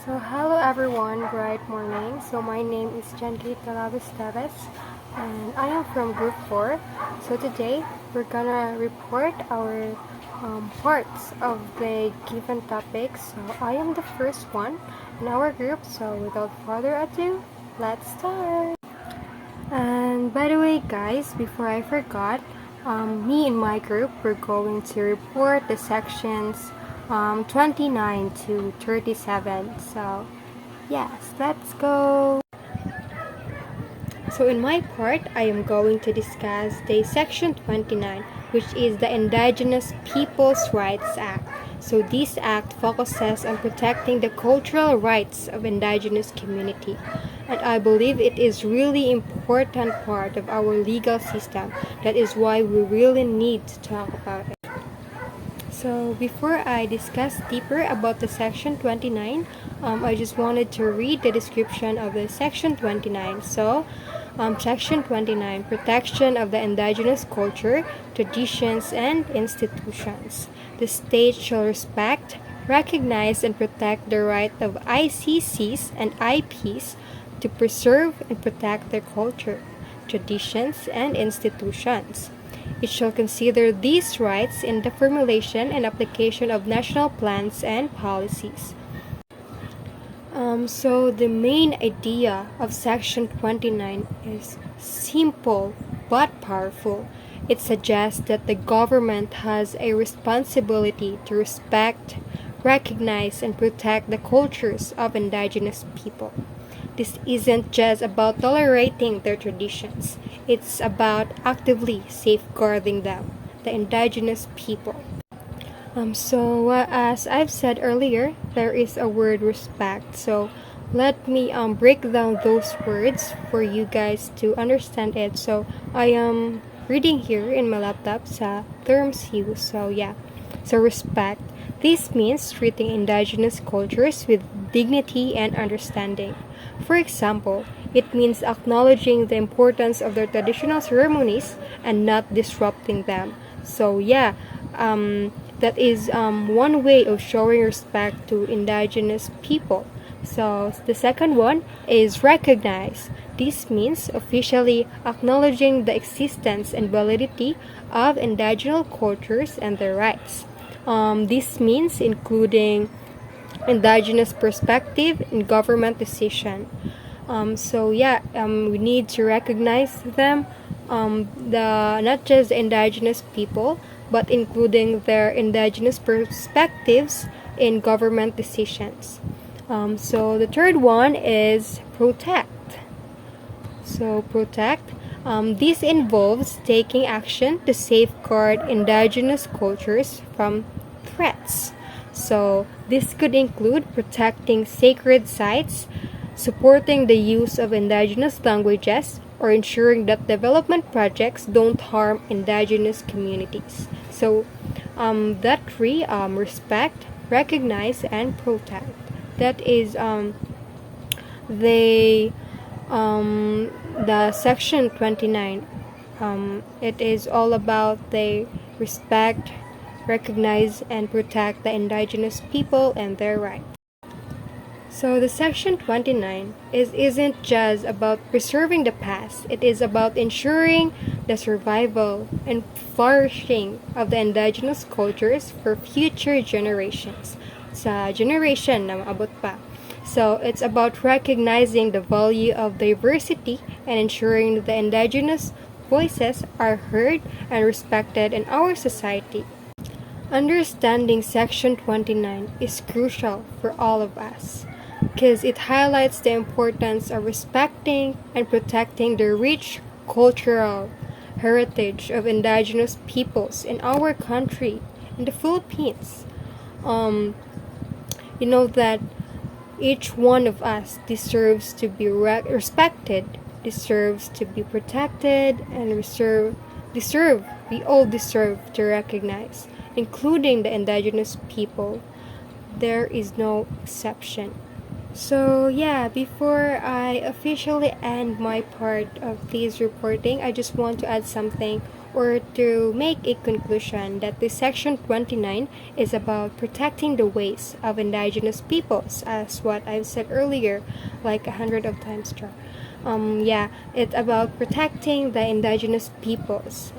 So hello everyone, bright morning. So my name is Janky Talavis Teves and I am from Group 4. So today we're gonna report our parts of the given topic. So I am the first one in our group. So without further ado, let's start. And by the way guys, before I forgot, me and my group, we're going to report the sections 29 to 37. So yes, let's go. So in my part, I am going to discuss the section 29, which is the Indigenous Peoples' Rights Act. So this act focuses on protecting the cultural rights of indigenous community. And I believe it is really important part of our legal system. That is why we really need to talk about it. So before I discuss deeper about the section 29, I just wanted to read the description of the section 29. So section 29, protection of the indigenous culture, traditions, and institutions. The state shall respect, recognize, and protect the right of ICCs and IPs to preserve and protect their culture, traditions, and institutions. It shall consider these rights in the formulation and application of national plans and policies. So the main idea of Section 29 is simple but powerful. It suggests that the government has a responsibility to respect, recognize, and protect the cultures of indigenous people. This isn't just about tolerating their traditions. It's about actively safeguarding them, the indigenous people. As I've said earlier, there is a word respect. So let me break down those words for you guys to understand it. So I am reading here in my laptop sa terms used. So respect. This means treating indigenous cultures with dignity and understanding. For example, it means acknowledging the importance of their traditional ceremonies and not disrupting them. That is one way of showing respect to indigenous people. So the second one is recognize. This means officially acknowledging the existence and validity of indigenous cultures and their rights. This means including indigenous perspective in government decision. We need to recognize them, the not just indigenous people, but including their indigenous perspectives in government decisions. The third one is protect. So protect. This involves taking action to safeguard indigenous cultures from threats. So this could include protecting sacred sites, supporting the use of indigenous languages, or ensuring that development projects don't harm indigenous communities. So that three, respect, recognize, and protect. That is the section 29. It is all about the respect, recognize, and protect the indigenous people and their rights. So the section 29 isn't just about preserving the past. It is about ensuring the survival and flourishing of the indigenous cultures for future generations. Sa generation na maabot pa. So it's about recognizing the value of diversity and ensuring that the indigenous voices are heard and respected in our society. Understanding Section 29 is crucial for all of us because it highlights the importance of respecting and protecting the rich cultural heritage of indigenous peoples in our country, in the Philippines. You know that each one of us deserves to be respected, deserves to be protected, and we all deserve to recognize, including the indigenous people. There is no exception. So before I officially end my part of this reporting, I just want to add something or to make a conclusion that the Section 29 is about protecting the ways of indigenous peoples, as what I've said earlier, like 100 times. Yeah, it's about protecting the indigenous peoples.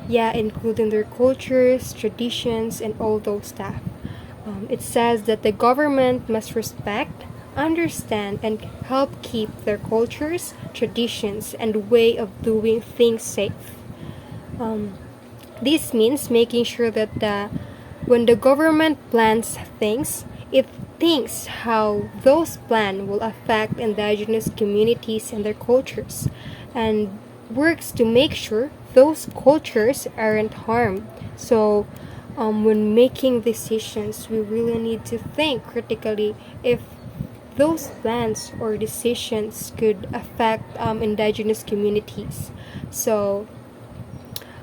Yeah, including their cultures, traditions, and all those stuff. It says that the government must respect, understand, and help keep their cultures, traditions, and way of doing things safe. This means making sure that when the government plans things, it thinks how those plans will affect indigenous communities and their cultures, and works to make sure those cultures aren't harmed. So, when making decisions, we really need to think critically if those plans or decisions could affect indigenous communities. So,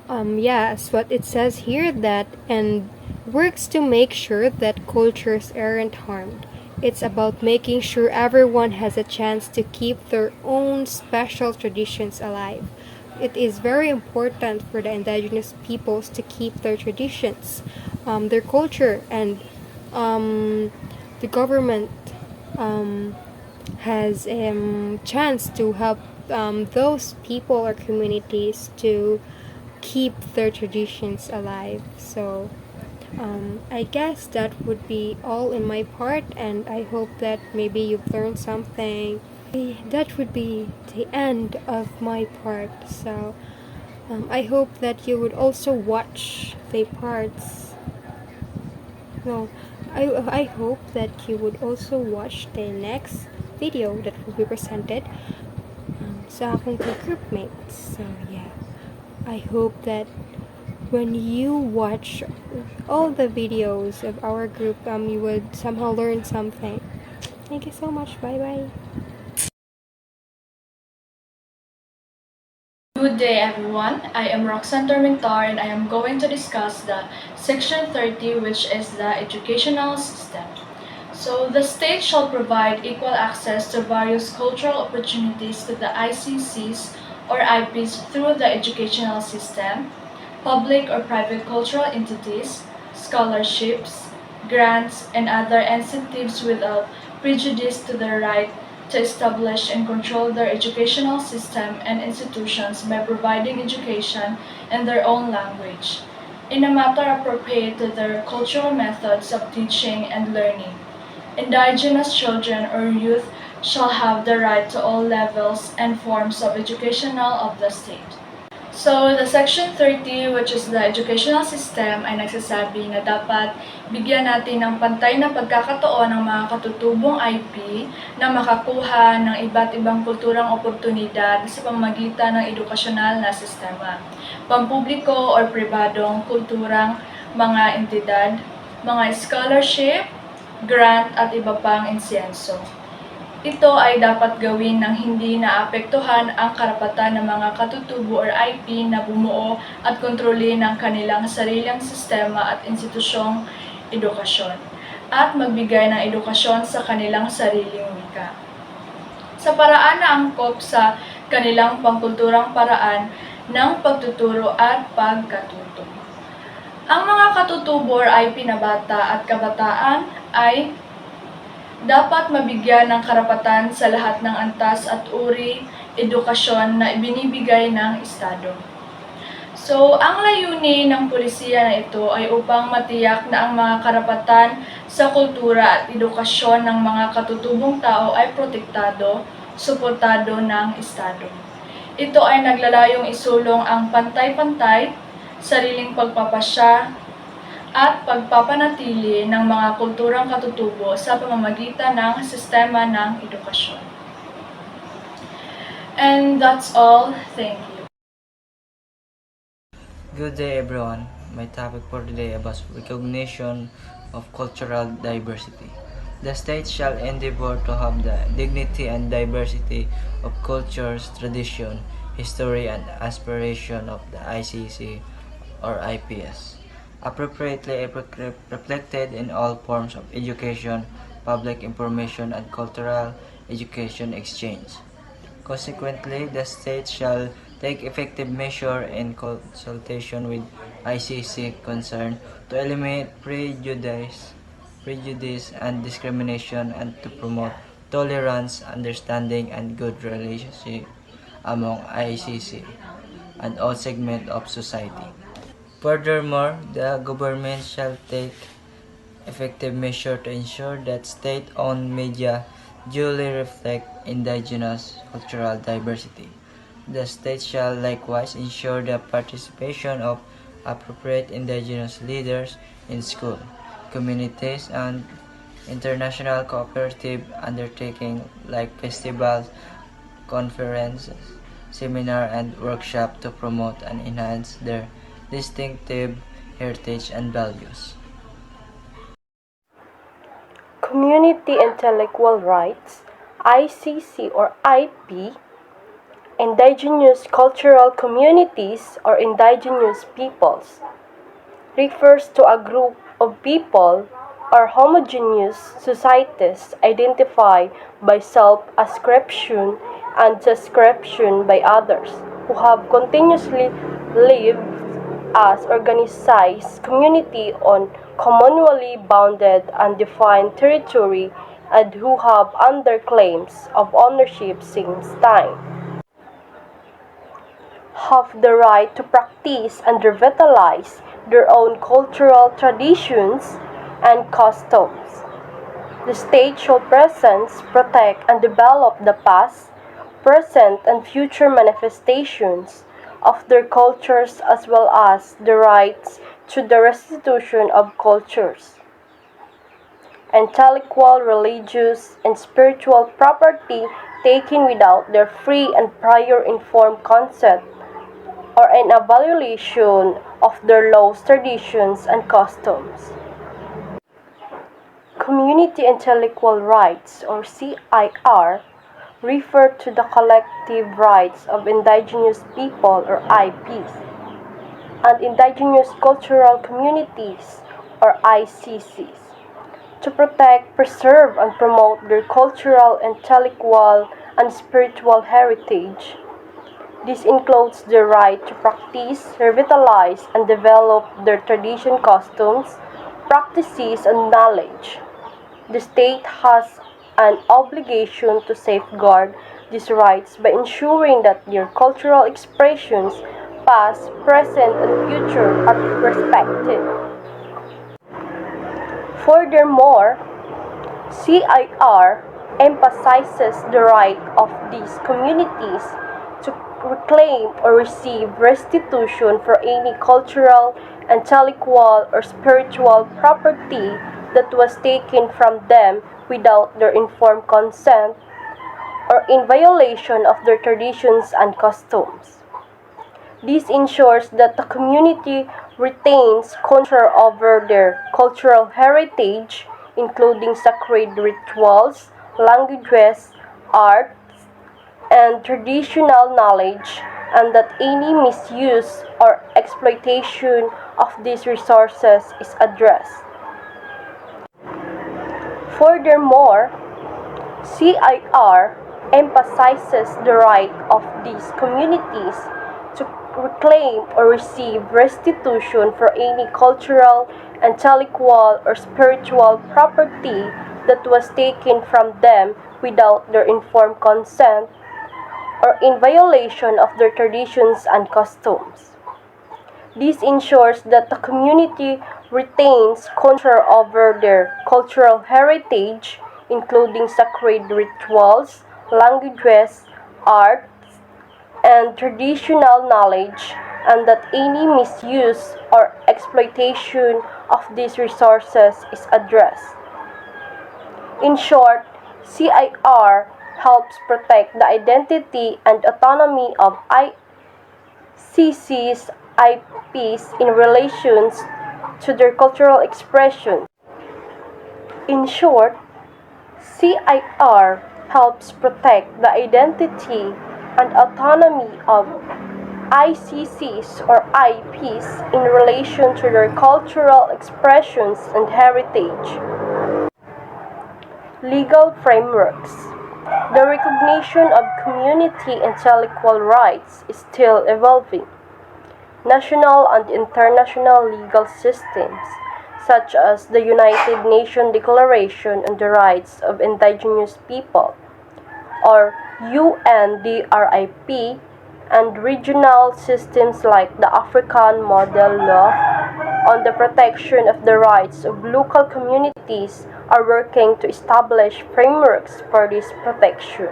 yeah, as what it says here that and works to make sure that cultures aren't harmed. It's about making sure everyone has a chance to keep their own special traditions alive. It is very important for the indigenous peoples to keep their traditions, their culture, and the government um, has a chance to help those people or communities to keep their traditions alive. So I guess that would be all in my part, and I hope that maybe you've learned something. That would be the end of my part. So I hope that you would also watch the parts. No, I hope that you would also watch the next video that will be presented sa akong groupmates. So yeah, I hope that when you watch all the videos of our group, you would somehow learn something. Thank you so much. Bye bye. Good day everyone, I am Roxanne Tormentor and I am going to discuss the Section 30, which is the educational system. So the state shall provide equal access to various cultural opportunities to the ICCs or IPs through the educational system, public or private cultural entities, scholarships, grants, and other incentives without prejudice to their right to establish and control their educational system and institutions by providing education in their own language, in a matter appropriate to their cultural methods of teaching and learning. Indigenous children or youth shall have the right to all levels and forms of educational of the state. So, the Section 30, which is the educational system, ay nagsasabi na dapat bigyan natin ng pantay na pagkakataon ng mga katutubong IP na makakuha ng iba't ibang kulturang oportunidad sa pamamagitan ng edukasyonal na sistema, pampubliko o pribadong kulturang mga entidad, mga scholarship, grant at iba pang insenso. Ito ay dapat gawin ng hindi naapektuhan ang karapatan ng mga katutubo or IP na bumuo at kontrolin ng kanilang sariling sistema at institusyong edukasyon at magbigay ng edukasyon sa kanilang sariling wika. Sa paraan na angkop sa kanilang pangkulturang paraan ng pagtuturo at pagkatuto. Ang mga katutubo or IP na bata at kabataan ay dapat mabigyan ng karapatan sa lahat ng antas at uri edukasyon na ibinibigay ng Estado. So, ang layunin ng pulisiya na ito ay upang matiyak na ang mga karapatan sa kultura at edukasyon ng mga katutubong tao ay protektado, suportado ng Estado. Ito ay naglalayong isulong ang pantay-pantay, sariling pagpapasya, at pagpapanatili ng mga kulturang katutubo sa pamamagitan ng sistema ng edukasyon. And that's all. Thank you. Good day everyone. My topic for today about recognition of cultural diversity. The state shall endeavor to have the dignity and diversity of cultures, tradition, history, and aspiration of the ICC or IPS, appropriately reflected in all forms of education, public information, and cultural education exchange. Consequently, the state shall take effective measure in consultation with ICC concerned to eliminate prejudice and discrimination and to promote tolerance, understanding, and good relationship among ICC and all segments of society. Furthermore, the government shall take effective measures to ensure that state-owned media duly reflect indigenous cultural diversity. The state shall likewise ensure the participation of appropriate indigenous leaders in school, communities, and international cooperative undertakings like festivals, conferences, seminars, and workshops to promote and enhance their distinctive heritage and values. Community Intellectual Rights, ICC or IP, Indigenous Cultural Communities or Indigenous Peoples, refers to a group of people or homogeneous societies identified by self-ascription and description by others, who have continuously lived as organized community on communally bounded and defined territory and who have under claims of ownership since time have the right to practice and revitalize their own cultural traditions and customs. The state shall present, protect, and develop the past, present, and future manifestations of their cultures as well as the rights to the restitution of cultures, intellectual, religious, and spiritual property taken without their free and prior informed consent or in a violation of their laws, traditions, and customs. Community Intellectual Rights, or CIR, refer to the collective rights of indigenous people, or IPs, and indigenous cultural communities, or ICCs, to protect, preserve, and promote their cultural, intellectual, and spiritual heritage. This includes the right to practice, revitalize, and develop their tradition, customs, practices, and knowledge. The state has an obligation to safeguard these rights by ensuring that their cultural expressions, past, present, and future, are respected. Furthermore, CIR emphasizes the right of these communities to reclaim or receive restitution for any cultural, intellectual, or spiritual property that was taken from them without their informed consent or in violation of their traditions and customs. This ensures that the community retains control over their cultural heritage, including sacred rituals, languages, art, and traditional knowledge, and that any misuse or exploitation of these resources is addressed. Furthermore, CIR emphasizes the right of these communities to reclaim or receive restitution for any cultural, intellectual, or spiritual property that was taken from them without their informed consent or in violation of their traditions and customs. This ensures that the community retains control over their cultural heritage, including sacred rituals, languages, art, and traditional knowledge, and that any misuse or exploitation of these resources is addressed. In short, CIR helps protect the identity and autonomy of ICC's IPs in relation to their cultural expression. In short, CIR helps protect the identity and autonomy of ICCs or IPs in relation to their cultural expressions and heritage. Legal frameworks. The recognition of community intellectual rights is still evolving. National and international legal systems, such as the United Nations Declaration on the Rights of Indigenous People, or UNDRIP, and regional systems like the African Model Law on the protection of the rights of local communities are working to establish frameworks for this protection.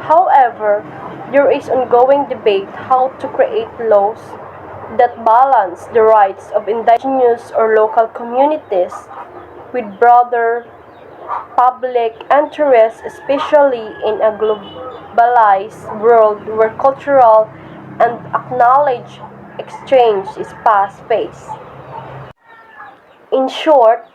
However, there is ongoing debate how to create laws that balance the rights of indigenous or local communities with broader public interest, especially in a globalized world where cultural and acknowledged exchange is fast-paced. In short,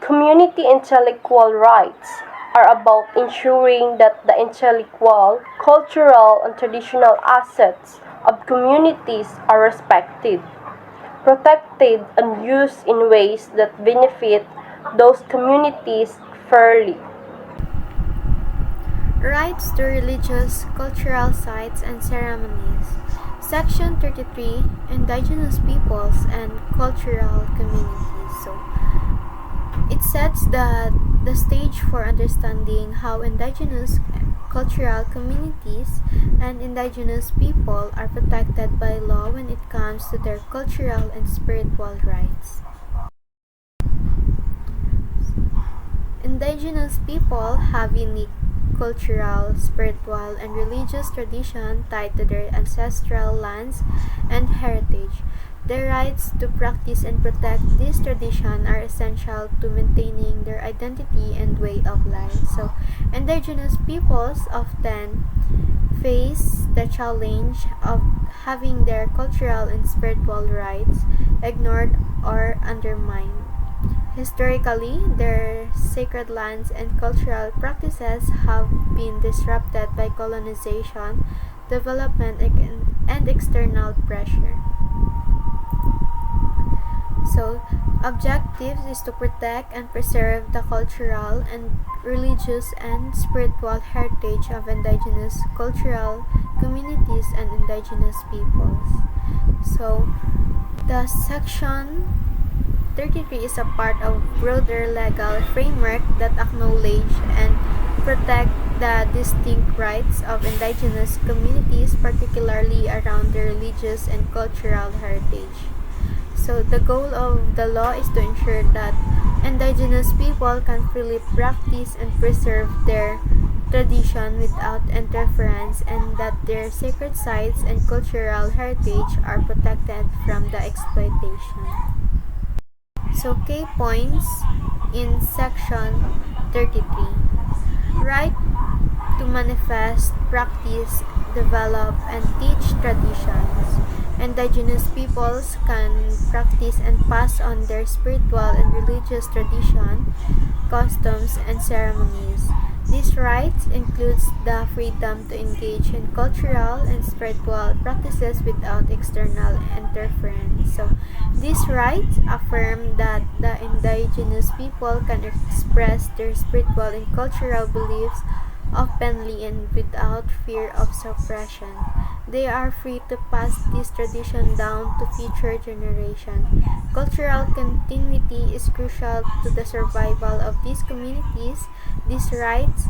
community intellectual rights are about ensuring that the intellectual, cultural, and traditional assets of communities are respected, protected, and used in ways that benefit those communities fairly. Rights to religious, cultural sites and ceremonies. Section 33, Indigenous Peoples and Cultural Communities. So, it sets the stage for understanding how indigenous cultural communities and indigenous people are protected by law when it comes to their cultural and spiritual rights. Indigenous people have unique cultural, spiritual, and religious tradition tied to their ancestral lands and heritage. Their rights to practice and protect this tradition are essential to maintaining their identity and way of life. So, indigenous peoples often face the challenge of having their cultural and spiritual rights ignored or undermined. Historically, their sacred lands and cultural practices have been disrupted by colonization, development, and external pressure. So, objectives is to protect and preserve the cultural and religious and spiritual heritage of indigenous cultural communities and indigenous peoples. So, the section 33 is a part of broader legal framework that acknowledge and protect the distinct rights of indigenous communities, particularly around their religious and cultural heritage. So the goal of the law is to ensure that indigenous people can freely practice and preserve their tradition without interference, and that their sacred sites and cultural heritage are protected from the exploitation. So key points in section 33. Right to manifest, practice, develop, and teach traditions. Indigenous peoples can practice and pass on their spiritual and religious tradition, customs, and ceremonies. These rights includes the freedom to engage in cultural and spiritual practices without external interference. So, these rights affirm that the indigenous people can express their spiritual and cultural beliefs openly and without fear of suppression. They are free to pass this tradition down to future generations. Cultural continuity is crucial to the survival of these communities. These rights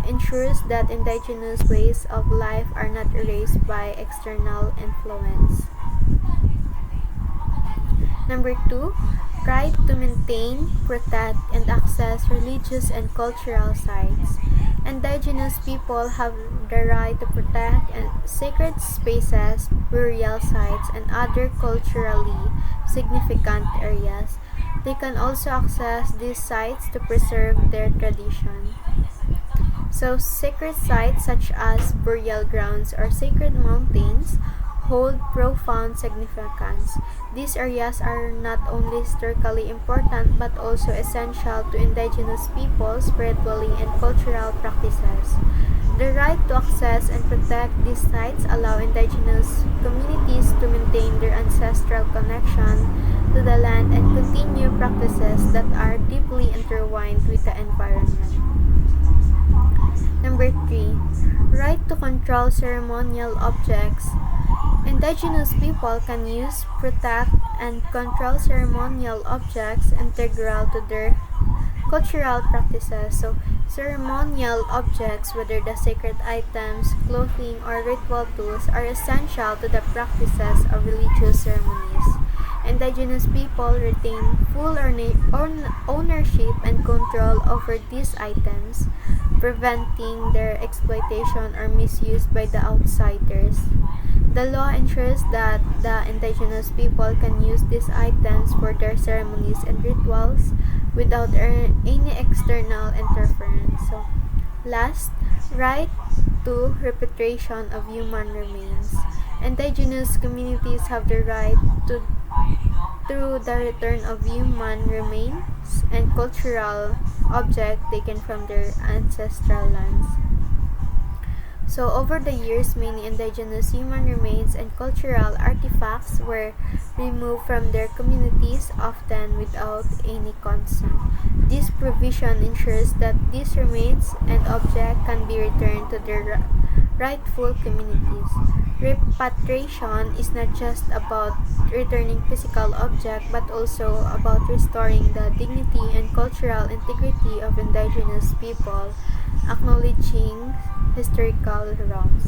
ensures that indigenous ways of life are not erased by external influence. Number 2, right to maintain, protect, and access religious and cultural sites. Indigenous people have the right to protect sacred spaces, burial sites, and other culturally significant areas. They can also access these sites to preserve their tradition. So, sacred sites such as burial grounds or sacred mountains hold profound significance. These areas are not only historically important but also essential to indigenous people's spiritually and cultural practices. The right to access and protect these sites allow indigenous communities to maintain their ancestral connection to the land and continue practices that are deeply intertwined with the environment. Number 3. Right to control ceremonial objects. Indigenous people can use, protect, and control ceremonial objects integral to their cultural practices. So, ceremonial objects, whether the sacred items, clothing, or ritual tools, are essential to the practices of religious ceremonies. Indigenous people retain full ownership and control over these items, preventing their exploitation or misuse by the outsiders. The law ensures that the indigenous people can use these items for their ceremonies and rituals without any external interference. So, last, right to repatriation of human remains. Indigenous communities have the right to through the return of human remains and cultural objects taken from their ancestral lands. So, over the years, many indigenous human remains and cultural artifacts were removed from their communities, often without any consent. This provision ensures that these remains and objects can be returned to their rightful communities. Repatriation is not just about returning physical objects but also about restoring the dignity and cultural integrity of indigenous people, acknowledging historical wrongs.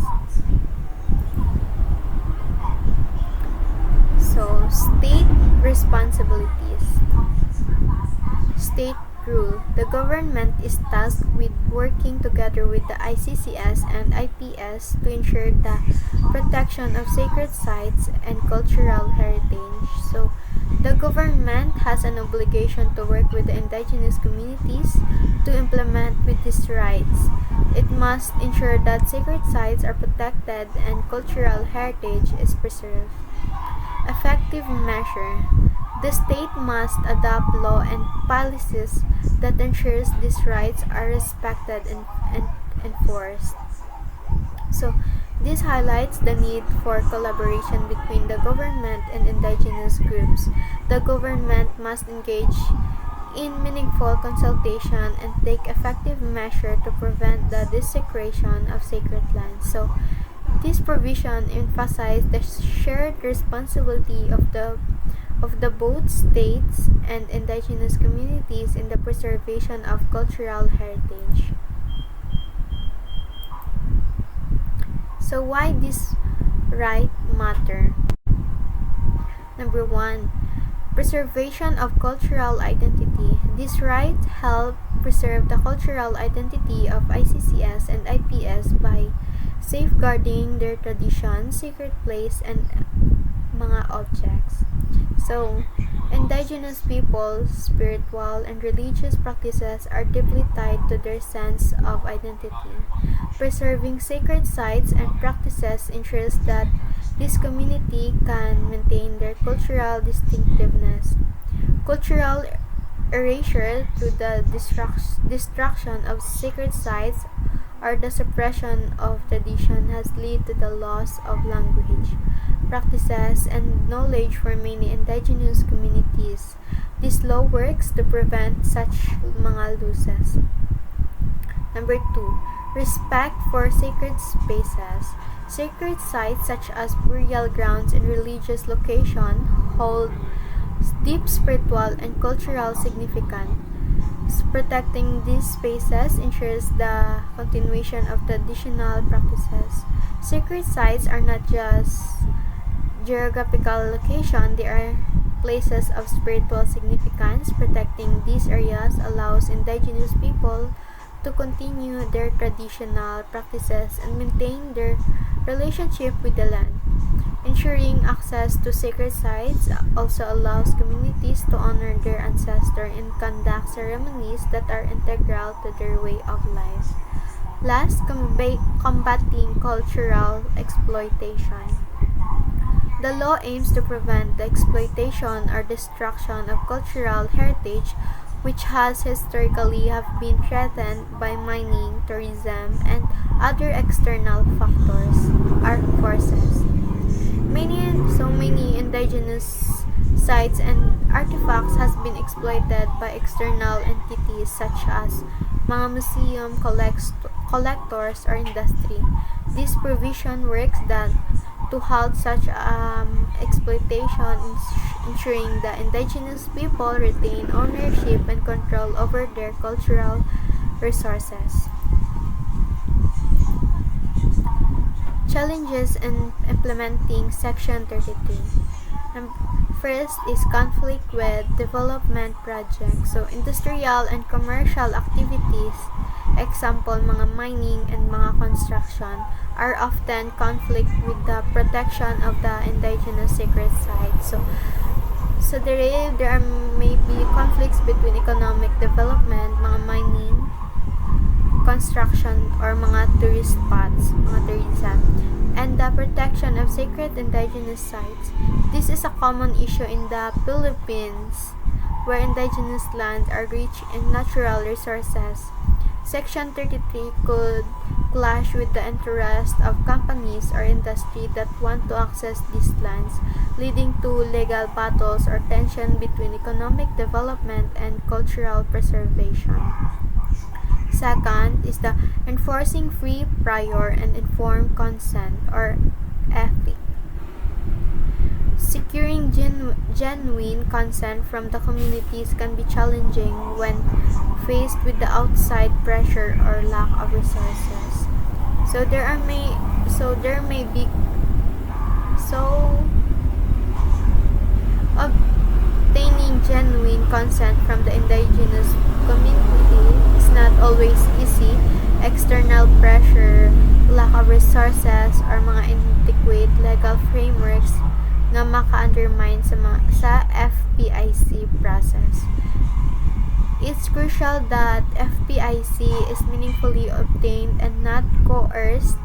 So, state responsibilities. State rule. The government is tasked with working together with the ICCS and IPS to ensure the protection of sacred sites and cultural heritage. So, the government has an obligation to work with the indigenous communities to implement with these rights. It must ensure that sacred sites are protected and cultural heritage is preserved. Effective measure. The state must adopt law and policies that ensures these rights are respected and enforced. So, this highlights the need for collaboration between the government and indigenous groups. The government must engage in meaningful consultation and take effective measures to prevent the desecration of sacred lands. So, this provision emphasizes the shared responsibility of the both states and indigenous communities in the preservation of cultural heritage. So, why this right matter? Number 1. Preservation of cultural identity. This right help preserve the cultural identity of ICCS and IPS by safeguarding their traditions, sacred place, and mga objects. So, indigenous people's spiritual and religious practices are deeply tied to their sense of identity. Preserving sacred sites and practices ensures that this community can maintain their cultural distinctiveness. Cultural erasure through the destruction of sacred sites or the suppression of tradition has led to the loss of language, practices, and knowledge for many indigenous communities. This law works to prevent such mga losses. Number 2. Respect for sacred spaces. Sacred sites such as burial grounds and religious locations hold deep spiritual and cultural significance. Protecting these spaces ensures the continuation of traditional practices. Sacred sites are not just geographical location, they are places of spiritual significance. Protecting these areas allows indigenous people to continue their traditional practices and maintain their relationship with the land. Ensuring access to sacred sites also allows communities to honor their ancestors and conduct ceremonies that are integral to their way of life. Last, combating cultural exploitation. The law aims to prevent the exploitation or destruction of cultural heritage which has historically have been threatened by mining, tourism, and other external factors or forces. Many indigenous sites and artifacts has been exploited by external entities such as mga museum collectors or industry. This provision works that to halt such exploitation, ensuring the indigenous people retain ownership and control over their cultural resources. Challenges in implementing Section 33. First is conflict with development projects. So, industrial and commercial activities, example, mga mining and mga construction, are often conflict with the protection of the indigenous sacred sites. So there may be conflicts between economic development, mga mining, construction, or mga tourist spots, mga tourism, and the protection of sacred indigenous sites. This is a common issue in the Philippines, where indigenous lands are rich in natural resources. Section 33 could clash with the interest of companies or industry that want to access these lands, leading to legal battles or tension between economic development and cultural preservation. Second is the enforcing free, prior, and informed consent or ethic. Securing genuine consent from the communities can be challenging when faced with the outside pressure or lack of resources. Obtaining genuine consent from the indigenous community is not always easy. External pressure, lack of resources, or mga inadequate legal frameworks nga maka-undermine sa FPIC process. It's crucial that FPIC is meaningfully obtained and not coerced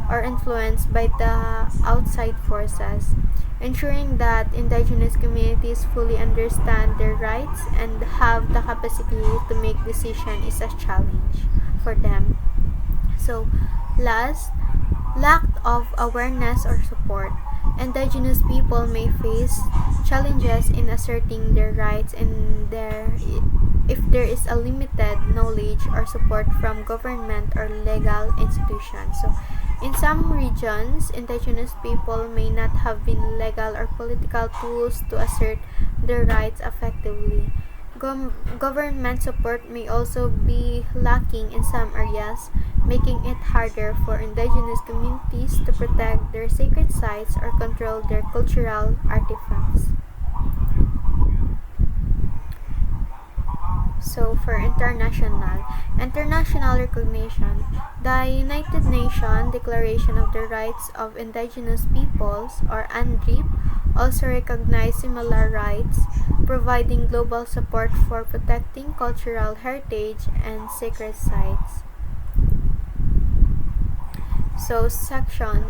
or influenced by the outside forces. Ensuring that indigenous communities fully understand their rights and have the capacity to make decisions is a challenge for them. So, last, lack of awareness or support. Indigenous people may face challenges in asserting their rights if there is a limited knowledge or support from government or legal institutions. So, in some regions, indigenous people may not have been legal or political tools to assert their rights effectively. Government support may also be lacking in some areas, making it harder for indigenous communities to protect their sacred sites or control their cultural artifacts. So, for international recognition, the United Nations Declaration of the Rights of Indigenous Peoples, or UNDRIP, also recognize similar rights, providing global support for protecting cultural heritage and sacred sites. So, Section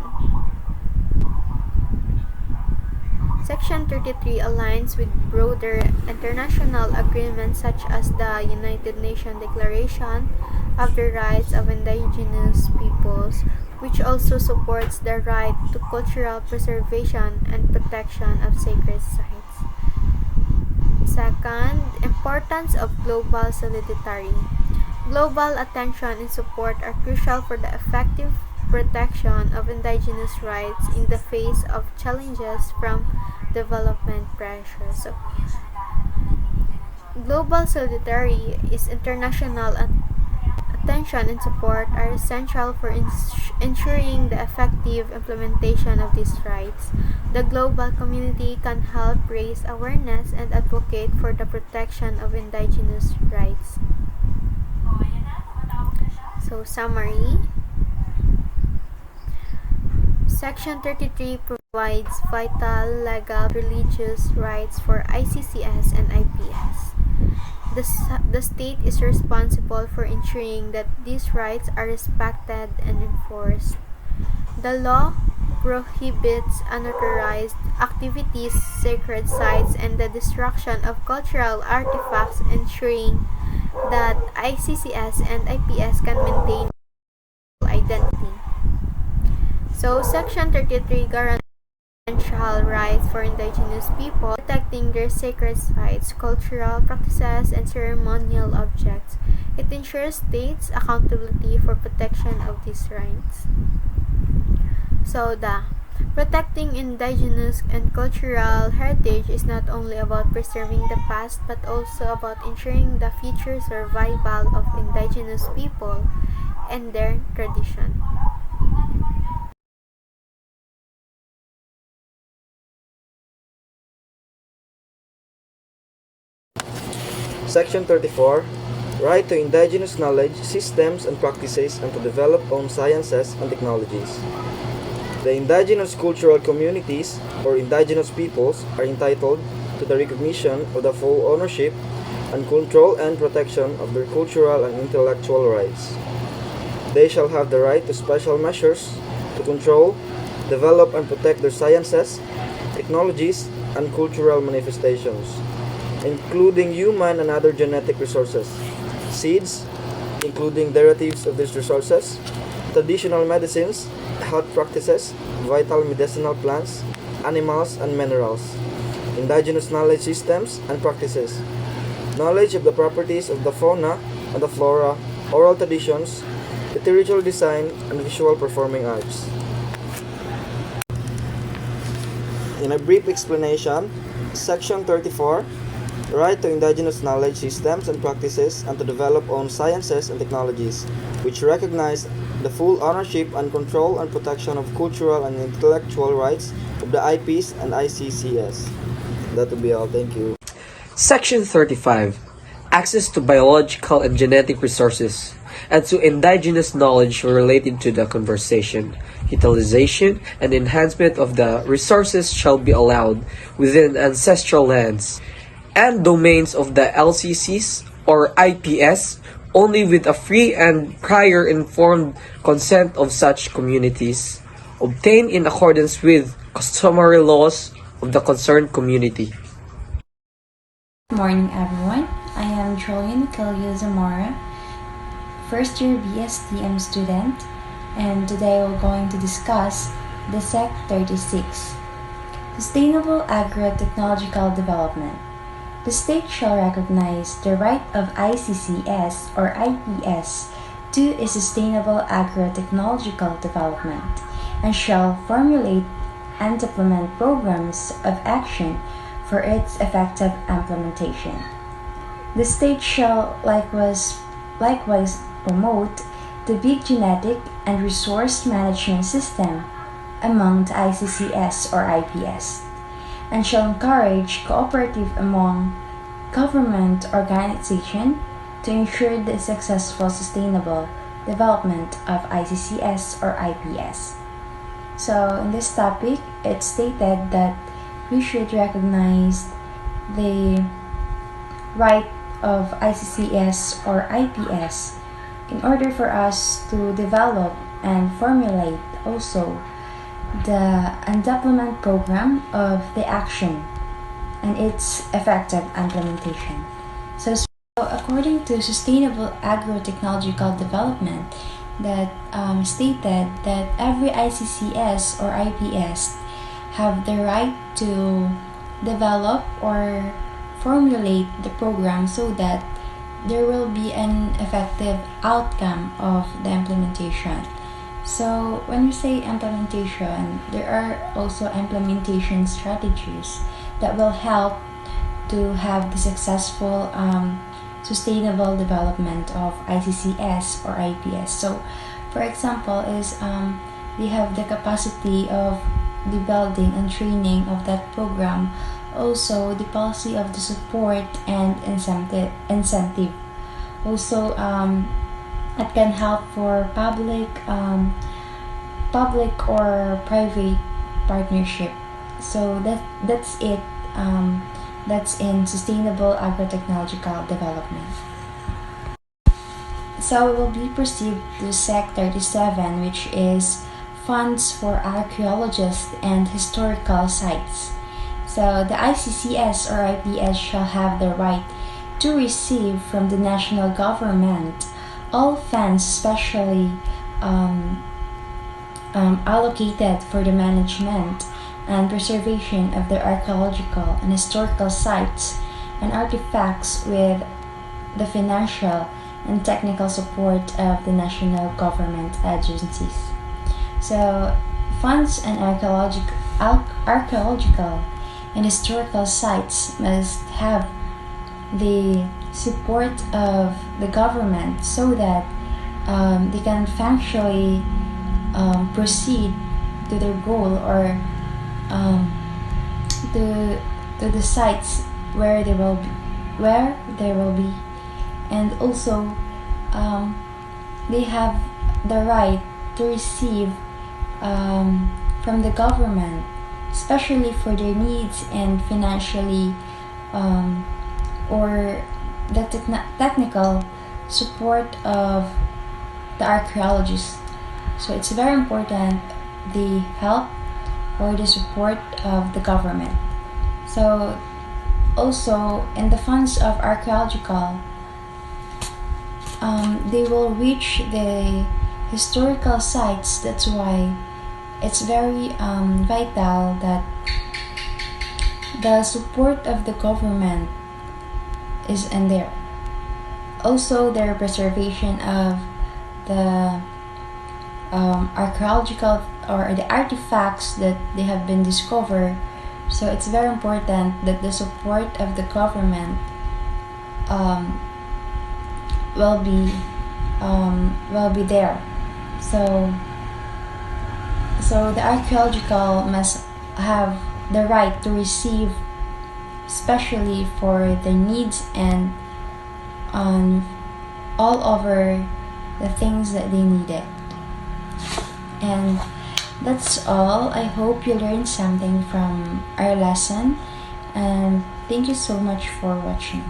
33 aligns with broader international agreements such as the United Nations Declaration of the Rights of Indigenous Peoples, which also supports the right to cultural preservation and protection of sacred sites. Second, importance of global solidarity. Global attention and support are crucial for the effective protection of indigenous rights in the face of challenges from development pressure. So, global solidarity is international attention and support are essential for ensuring the effective implementation of these rights. The global community can help raise awareness and advocate for the protection of indigenous rights. So, summary. Section 33 provides vital legal religious rights for ICCS and IPS. The state is responsible for ensuring that these rights are respected and enforced. The law prohibits unauthorized activities, sacred sites, and the destruction of cultural artifacts, ensuring that ICCS and IPS can maintain identity. So, Section 33 guarantees essential rights for indigenous people, protecting their sacred sites, cultural practices, and ceremonial objects. It ensures states' accountability for protection of these rights. So, protecting indigenous and cultural heritage is not only about preserving the past but also about ensuring the future survival of indigenous people and their tradition. Section 34. Right to indigenous knowledge, systems and practices and to develop own sciences and technologies. The indigenous cultural communities or indigenous peoples are entitled to the recognition of the full ownership and control and protection of their cultural and intellectual rights. They shall have the right to special measures to control, develop and protect their sciences, technologies, and cultural manifestations, including human and other genetic resources, seeds, including derivatives of these resources, traditional medicines, health practices, vital medicinal plants, animals, and minerals, indigenous knowledge systems and practices, knowledge of the properties of the fauna and the flora, oral traditions, literature design, and visual performing arts. In a brief explanation, Section 34, right to indigenous knowledge systems and practices and to develop own sciences and technologies, which recognize the full ownership and control and protection of cultural and intellectual rights of the IPs and ICCS. That will be all. Thank you. Section 35. Access to biological and genetic resources and to indigenous knowledge related to the conservation, utilization, and enhancement of the resources shall be allowed within ancestral lands and domains of the LCCs or IPS only with a free and prior informed consent of such communities, obtained in accordance with customary laws of the concerned community. Good morning, everyone. I am Jolene Kilio Zamora, first year BSTM student, and today we're going to discuss the SEC 36, Sustainable Agro-Technological Development. The state shall recognize the right of ICCS or IPS to a sustainable agro-technological development and shall formulate and implement programs of action for its effective implementation. The state shall likewise promote the big genetic and resource management system among the ICCS or IPS, and shall encourage cooperative among government organizations to ensure the successful sustainable development of ICCS or IPS. So in this topic, it's stated that we should recognize the right of ICCS or IPS in order for us to develop and formulate also the implement program of the action and its effective implementation. So according to Sustainable Agro-Technological Development, that stated that every ICCS or IPS have the right to develop or formulate the program so that there will be an effective outcome of the implementation. So when we say implementation, there are also implementation strategies that will help to have the successful sustainable development of ICCS or IPS. So for example is they have the capacity of the building and training of that program, also the policy of the support and incentive. Also it can help for public or private partnership. So that's it. That's in sustainable agro-technological development. So we will be proceed to SEC 37, which is funds for archaeologists and historical sites. So the ICCS or IPS shall have the right to receive from the national government all funds specially allocated for the management and preservation of their archaeological and historical sites and artifacts with the financial and technical support of the national government agencies. So, funds and archaeological and historical sites must have the support of the government so that they can functionally proceed to their goal or to the sites where they will be, and also they have the right to receive from the government, especially for their needs and financially or the technical support of the archaeologists. So it's very important the help or the support of the government. So also in the funds of archaeological, they will reach the historical sites. That's why it's very vital that the support of the government is in there. Also, their preservation of the archaeological or the artifacts that they have been discovered. So it's very important that the support of the government will be there. So the archaeological must have the right to receive, especially for the needs and all over the things that they needed. And that's all. I hope you learned something from our lesson, and thank you so much for watching.